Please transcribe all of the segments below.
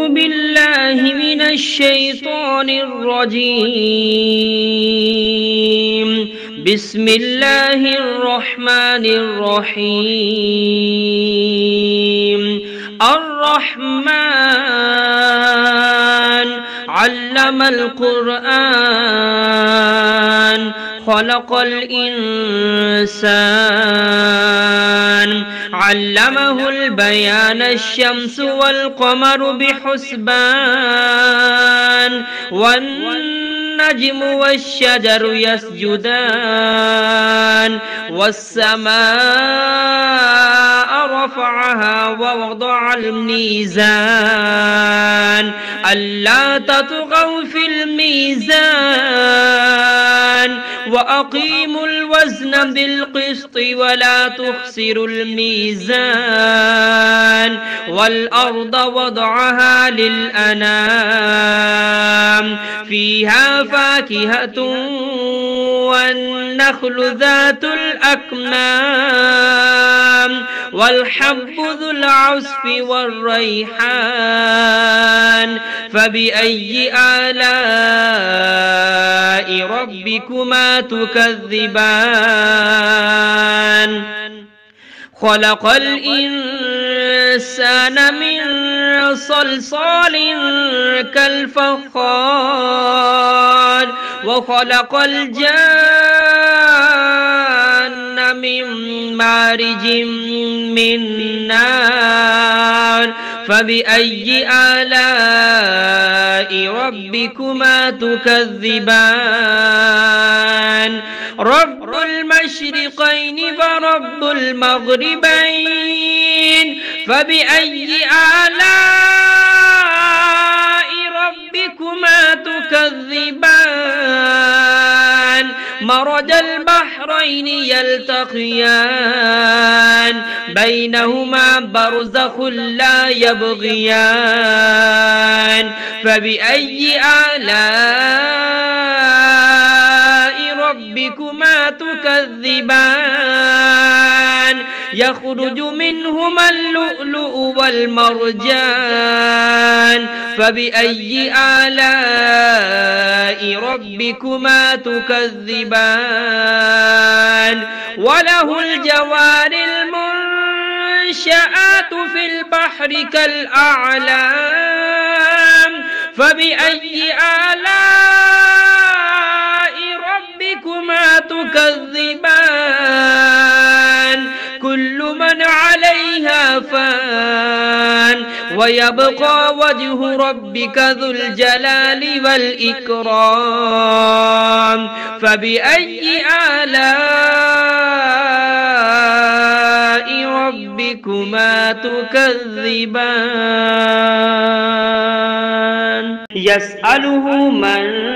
أعوذ بالله من الشيطان الرجيم. بسم الله الرحمن الرحيم. الرحمن علم القرآن خلق الإنسان علمه البيان الشمس والقمر بحسبان والنجم والشجر يسجدان والسماء رفعها ووضع الميزان ألا تطغوا في الميزان وأقيموا الوزن بالقسط ولا تخسروا الميزان والأرض وضعها للأنام فيها فاكهة والنخل ذات الأكمام والحب ذو العصف والريحان فبأي آلاء ربكما تكذبان خلق الإنسان من صلصال كالفخار وخلق الجان من مارج من نار فبأي آلاء ربكما تكذبان رب المشرقين ورب المغربين فبأي آلاء ربكما تكذبان مرج البحرين يلتقيان بينهما برزخ لا يبغيان فبأي آلاء ربكما تكذبان يخرج منهما اللؤلؤ والمرجان فبأي آلاء ربكما تكذبان وله الجوار المنشآت في البحر كالأعلام فبأي آلاء ربكما تكذبان كل من عليها فان ويبقى وجه ربك ذو الجلال والإكرام فبأي آلاء ربكما تكذبان يسأله من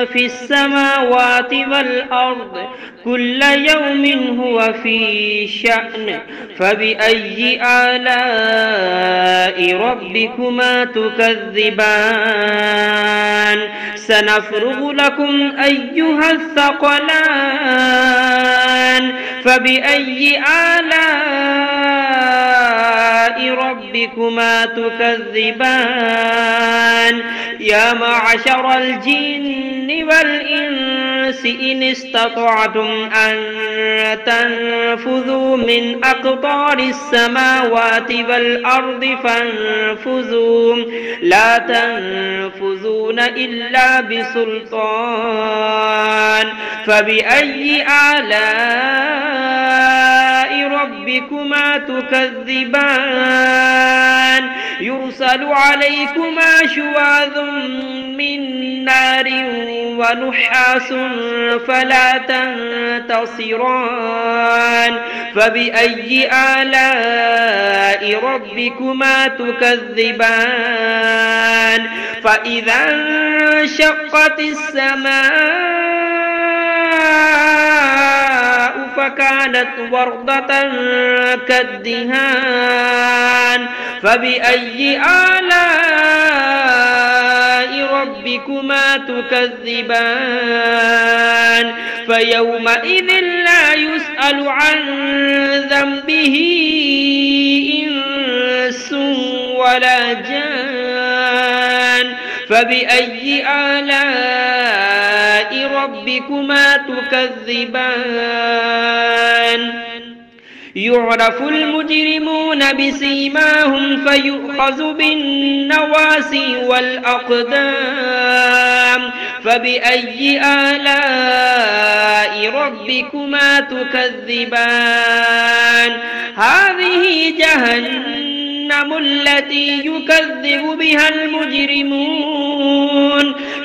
في السماوات والأرض كل يوم هو في شأن فبأي آلاء ربكما تكذبان سنفرغ لكم أيها الثقلان فبأي آلاء ربكما تكذبان يا معشر الجن والإنس إن استطعتم أن تنفذوا من أقطار السماوات والأرض فانفذوا لا تنفذون إلا بسلطان فبأي آلاء ربكما تكذبان يرسل عليكما شواظ من نار ونحاس فلا تنتصران فبأي آلاء ربكما تكذبان فإذا انشقت السماء فكانت وردة كالدهان فبأي آلاء ربكما تكذبان فيومئذ لا يسأل عن ذنبه إنس ولا جان فبأي آلاء ربكما تكذبان يعرف المجرمون بسيماهم فيؤخذ بالنواسي والأقدام فبأي آلاء ربكما تكذبان هذه جهنم التي يكذب بها المجرمون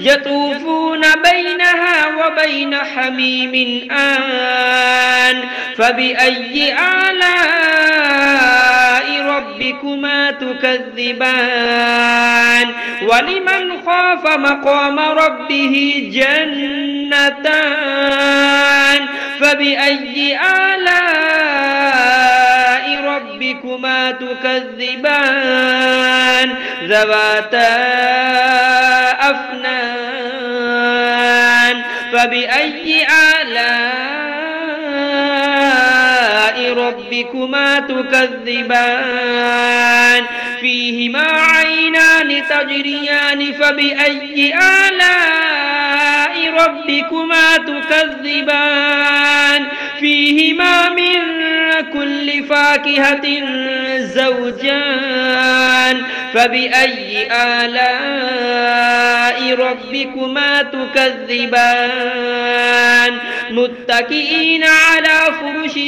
يطوفون بينها وبين حميم آن فبأي آلاء ربكما تكذبان ولمن خاف مقام ربه جنتان فبأي آلاء ربكما تكذبان ذواتا أفنان فبأي آلاء ربكما تكذبان فيهما عينان تجريان فبأي آلاء ربكما تكذبان فيهما من كل فاكهة زوجان فبأي آلاء ربكما تكذبان متكئين على فرش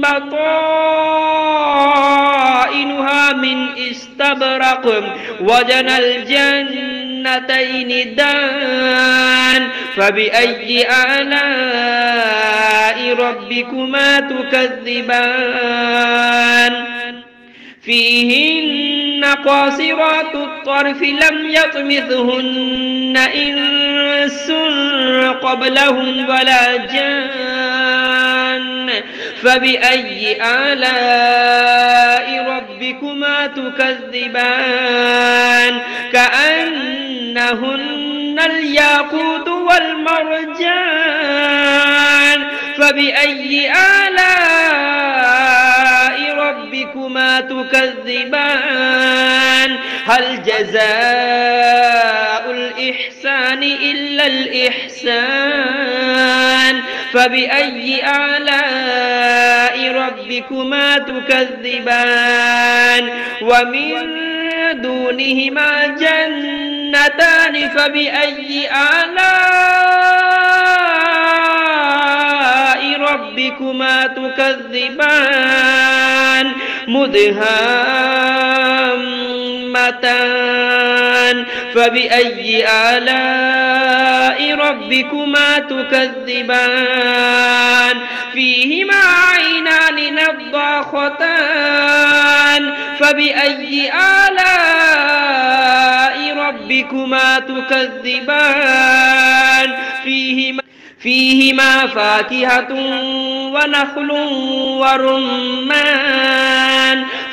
بطائنها من استبرق وجنى الجنتين دان فبأي آلاء ربكما تكذبان فيهن قاصرات الطرف لم يطمثهن إنس قبلهم ولا جان فبأي آلاء ربكما تكذبان كأنهن الياقوت والمرجان فبأي آلاء ربكما تكذبان هل جزاء الإحسان إلا الإحسان فبأي آلاء ربكما تكذبان ومن دونهما جنتان فبأي آلاء ربكما تكذبان مدهامتان فبأي آلاء ربكما تكذبان فيهما عينان نضاختان فبأي آلاء ربكما تكذبان فيهما فاكهة ونخل ورمان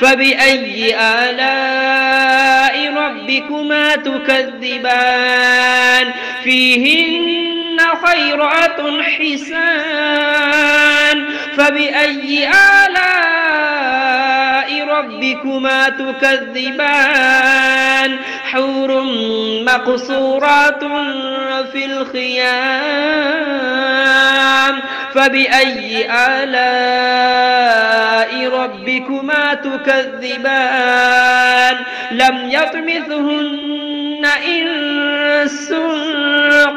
فبأي آلاء ربكما تكذبان فيهن خيرات حسان فبأي آلاء ربكما تكذبان حور مقصورات في الخيام فبأي آلاء ربكما تكذبان لم يطمثهن إنس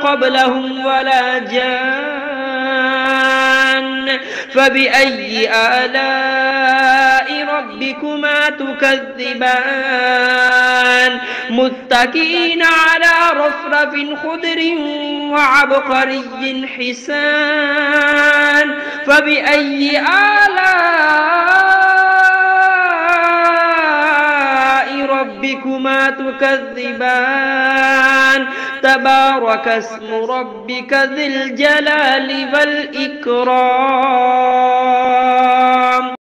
قبلهم ولا جان فبأي آلاء ربكما تكذبان متكئين على رفرف خضر وعبقري حسان فبأي آلاء ربكما تكذبان تبارك اسم ربك ذي الجلال والإكرام.